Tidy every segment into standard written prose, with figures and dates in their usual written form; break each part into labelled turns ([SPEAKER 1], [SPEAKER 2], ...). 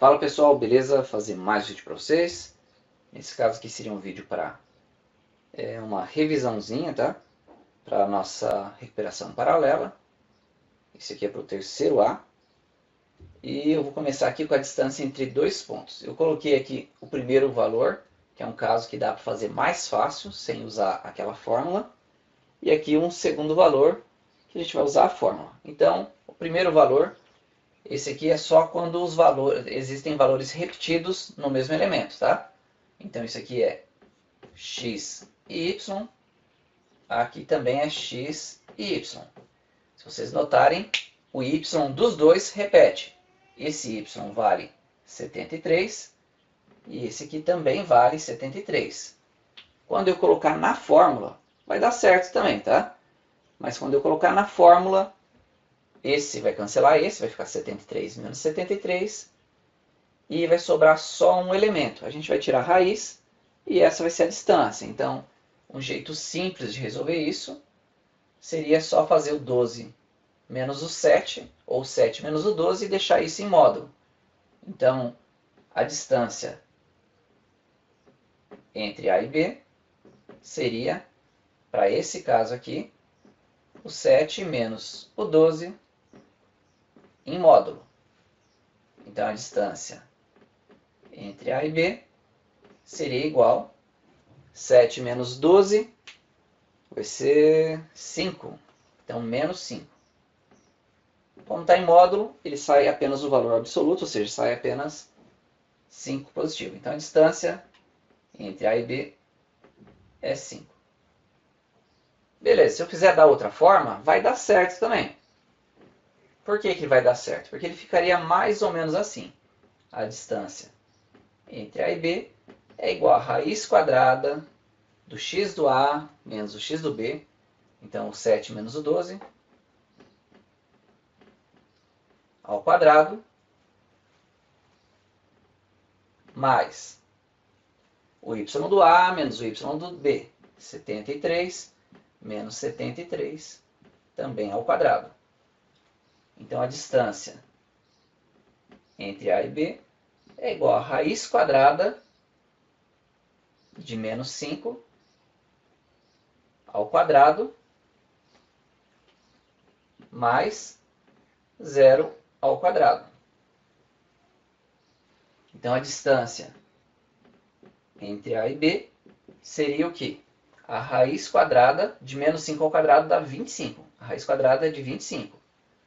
[SPEAKER 1] Fala pessoal, beleza? Fazer mais vídeo para vocês. Nesse caso aqui seria um vídeo para uma revisãozinha, tá? Para a nossa recuperação paralela. Esse aqui é para o terceiro A. E eu vou começar aqui com a distância entre dois pontos. Eu coloquei aqui o primeiro valor, que é um caso que dá para fazer mais fácil, sem usar aquela fórmula. E aqui um segundo valor, que a gente vai usar a fórmula. Então, o primeiro valor, esse aqui é só quando existem valores repetidos no mesmo elemento, tá? Então, isso aqui é x e y. Aqui também é x e y. Se vocês notarem, o y dos dois repete. Esse y vale 73 e esse aqui também vale 73. Quando eu colocar na fórmula, vai dar certo também, tá? Mas quando eu colocar na fórmula, esse vai cancelar esse, vai ficar 73 menos 73. E vai sobrar só um elemento. A gente vai tirar a raiz e essa vai ser a distância. Então, um jeito simples de resolver isso seria só fazer o 12 menos o 7, ou 7 menos o 12, e deixar isso em módulo. Então, a distância entre A e B seria, para esse caso aqui, o 7 menos o 12 em módulo. Então, a distância entre A e B seria igual a 7 menos 12, vai ser 5. Então, menos 5. Como está em módulo, ele sai apenas o valor absoluto, ou seja, sai apenas 5 positivo. Então, a distância entre A e B é 5. Beleza, se eu quiser dar outra forma, vai dar certo também. Por que vai dar certo? Porque ele ficaria mais ou menos assim. A distância entre A e B é igual a raiz quadrada do x do A menos o x do B. Então, o 7 menos o 12 ao quadrado, mais o y do A menos o y do B, 73 menos 73, também ao quadrado. Então, a distância entre A e B é igual a raiz quadrada de menos 5 ao quadrado, mais 0 ao quadrado. Então, a distância entre A e B seria o quê? A raiz quadrada de menos 5 ao quadrado dá 25. A raiz quadrada é de 25.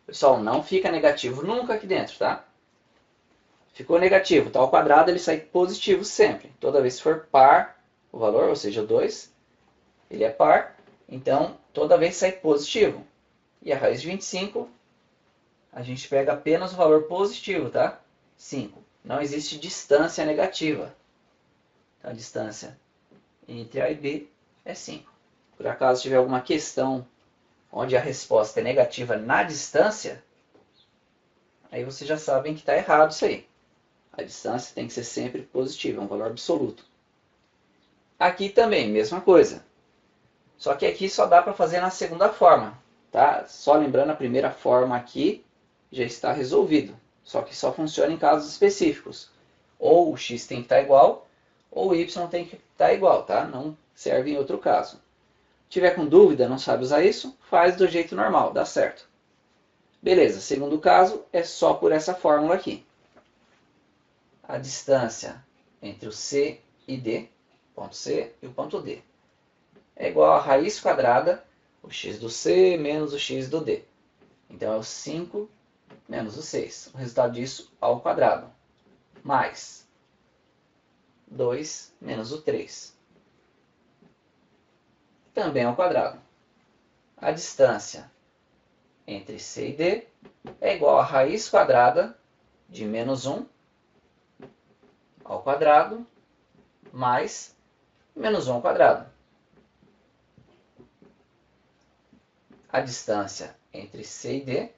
[SPEAKER 1] Pessoal, não fica negativo nunca aqui dentro, tá? Ficou negativo, tá ao quadrado, ele sai positivo sempre. Toda vez que for par o valor, ou seja, 2, ele é par, então toda vez sai positivo. E a raiz de 25, a gente pega apenas o valor positivo, tá? 5. Não existe distância negativa. Então, a distância entre A e B é 5. Por acaso tiver alguma questão onde a resposta é negativa na distância, aí vocês já sabem que está errado isso aí. A distância tem que ser sempre positiva, é um valor absoluto. Aqui também, mesma coisa. Só que aqui só dá para fazer na segunda forma. Tá? Só lembrando, a primeira forma aqui já está resolvido. Só que só funciona em casos específicos. Ou o x tem que estar igual, ou o y tem que estar igual, tá? Não serve em outro caso. Se tiver com dúvida, não sabe usar isso, faz do jeito normal, dá certo. Beleza, segundo caso, é só por essa fórmula aqui. A distância entre o C e D, ponto C e o ponto D, é igual a raiz quadrada, o x do C menos o x do D. Então, é o 5 menos o 6. O resultado disso ao quadrado. Mais 2 menos o 3. Também ao quadrado. A distância entre C e D é igual a raiz quadrada de menos 1 ao quadrado, mais menos 1 ao quadrado. A distância entre C e D, a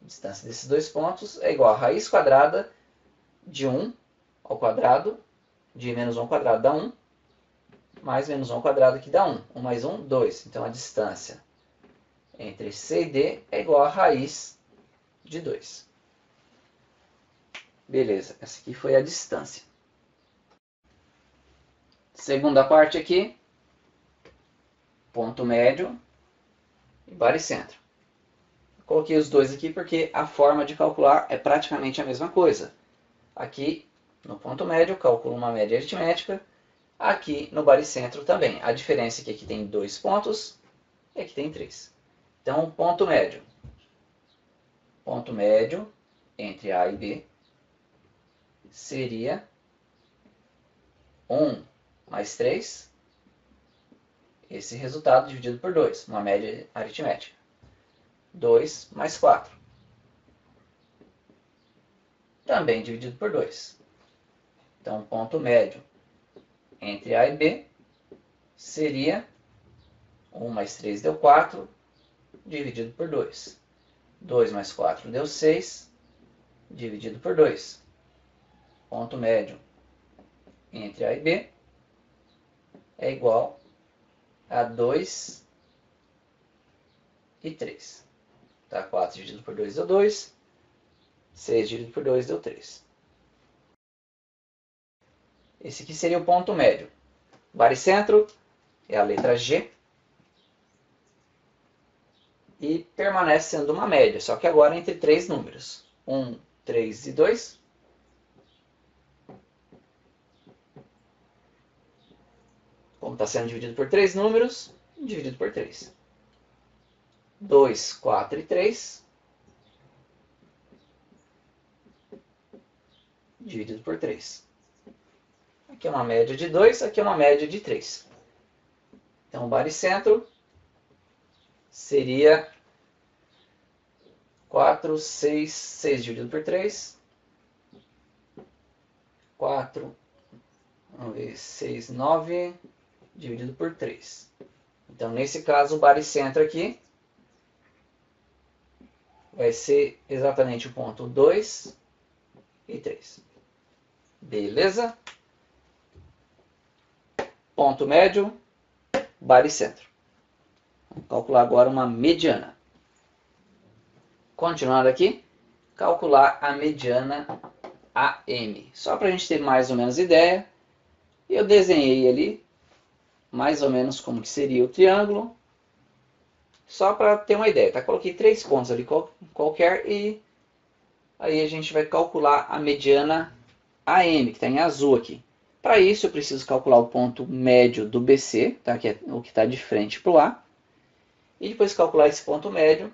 [SPEAKER 1] distância desses dois pontos, é igual a raiz quadrada de 1 ao quadrado, de menos 1 ao quadrado dá 1, mais menos 1 ao quadrado que dá 1. 1 mais 1, 2. Então, a distância entre C e D é igual a raiz de 2. Beleza, essa aqui foi a distância. Segunda parte aqui, ponto médio e baricentro. Coloquei os dois aqui porque a forma de calcular é praticamente a mesma coisa. Aqui, no ponto médio, eu calculo uma média aritmética. Aqui no baricentro também. A diferença é que aqui tem 2 pontos e aqui tem 3. Então, ponto médio entre A e B seria 1 mais 3, esse resultado dividido por 2, uma média aritmética. 2 mais 4, também dividido por 2. Então, ponto médio entre A e B seria 1 mais 3 deu 4, dividido por 2. 2 mais 4 deu 6, dividido por 2. Ponto médio entre A e B é igual a 2 e 3. Tá? 4 dividido por 2 deu 2, 6 dividido por 2 deu 3. Esse aqui seria o ponto médio. Baricentro é a letra G. E permanece sendo uma média, só que agora entre 3 números. 1, 3 e 2. Como está sendo dividido por 3 números, dividido por 3. 2, 4 e 3. Dividido por 3. Aqui é uma média de 2, aqui é uma média de 3. Então, o baricentro seria 4, 6, 6 dividido por 3. 4, vamos ver, 6, 9, dividido por 3. Então, nesse caso, o baricentro aqui vai ser exatamente o ponto 2 e 3. Beleza? Ponto médio, baricentro. Vamos calcular agora uma mediana. Continuando aqui, calcular a mediana AM. Só para a gente ter mais ou menos ideia, eu desenhei ali mais ou menos como que seria o triângulo, só para ter uma ideia. Tá? Coloquei 3 pontos ali qualquer e aí a gente vai calcular a mediana AM, que está em azul aqui. Para isso eu preciso calcular o ponto médio do BC, tá? Que é o que está de frente para o A. E depois de calcular esse ponto médio,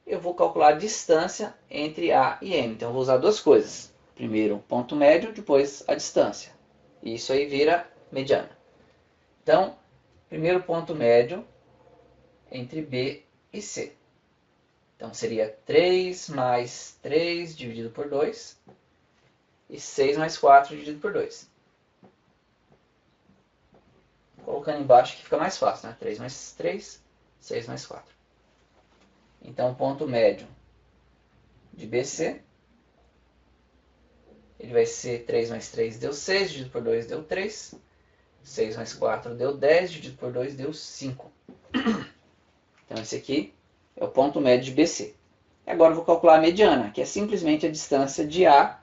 [SPEAKER 1] eu vou calcular a distância entre A e M. Então eu vou usar duas coisas. Primeiro o ponto médio, depois a distância. E isso aí vira mediana. Então, primeiro ponto médio entre B e C. Então seria 3 mais 3 dividido por 2 e 6 mais 4 dividido por 2. Colocando embaixo que fica mais fácil, né? 3 mais 3, 6 mais 4. Então, o ponto médio de BC, ele vai ser 3 mais 3 deu 6, dividido por 2 deu 3. 6 mais 4 deu 10, dividido por 2 deu 5. Então, esse aqui é o ponto médio de BC. E agora eu vou calcular a mediana, que é simplesmente a distância de A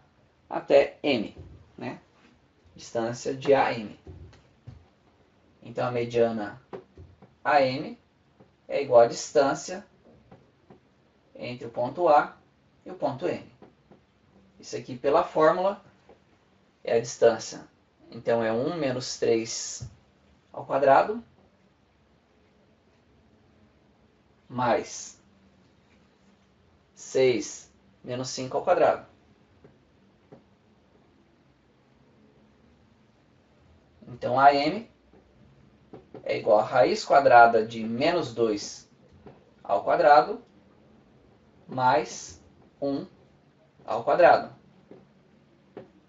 [SPEAKER 1] até M. Né? Distância de A a M. Então, a mediana AM é igual à distância entre o ponto A e o ponto M. Isso aqui, pela fórmula, é a distância. Então, é 1 menos 3 ao quadrado, mais 6 menos 5 ao quadrado. Então, AM é igual a raiz quadrada de menos 2 ao quadrado, mais 1 ao quadrado.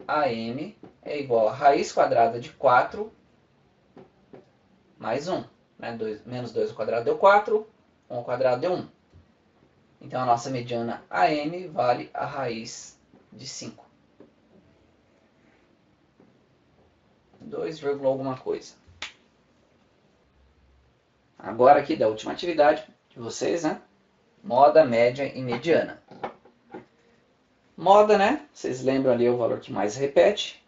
[SPEAKER 1] AM é igual a raiz quadrada de 4 mais 1. Né? Menos 2 ao quadrado deu 4, 1 ao quadrado deu 1. Então, a nossa mediana AM vale a raiz de 5. 2, alguma coisa. Agora aqui da última atividade de vocês, né? Moda, média e mediana. Moda, né? Vocês lembram ali o valor que mais repete.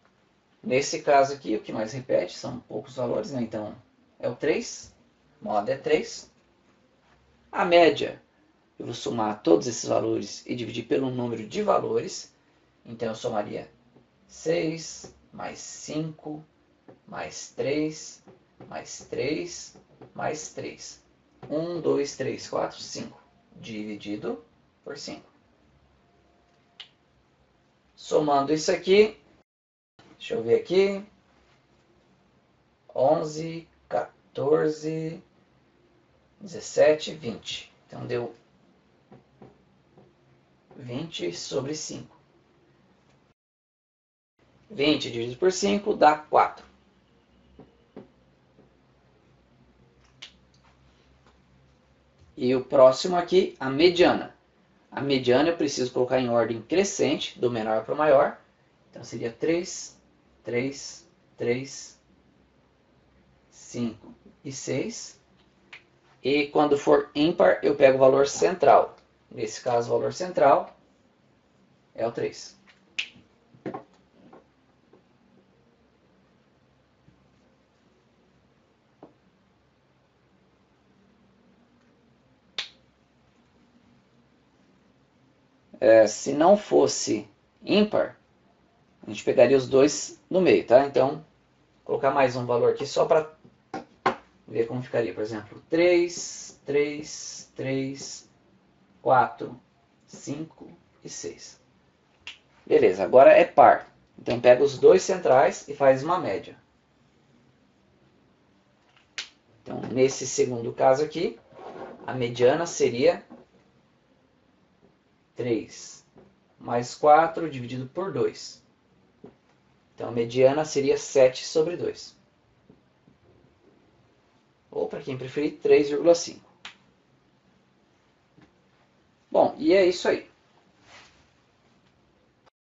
[SPEAKER 1] Nesse caso aqui, o que mais repete são poucos valores, né? Então, é o 3. Moda é 3. A média, eu vou somar todos esses valores e dividir pelo número de valores. Então, eu somaria 6 mais 5 mais 3 mais 3 mais 3. 1, 2, 3, 4, 5. Dividido por 5. Somando isso aqui, deixa eu ver aqui. 11, 14, 17, 20. Então deu 20 sobre 5. 20 dividido por 5 dá 4. E o próximo aqui, a mediana. A mediana eu preciso colocar em ordem crescente, do menor para o maior. Então seria 3, 3, 3, 5 e 6. E quando for ímpar, eu pego o valor central. Nesse caso, o valor central é o 3. Se não fosse ímpar, a gente pegaria os dois no meio, tá? Então, vou colocar mais um valor aqui só para ver como ficaria. Por exemplo, 3, 3, 3, 4, 5 e 6. Beleza, agora é par. Então, pega os dois centrais e faz uma média. Então, nesse segundo caso aqui, a mediana seria 3 mais 4 dividido por 2. Então, a mediana seria 7 sobre 2. Ou, para quem preferir, 3,5. Bom, e é isso aí.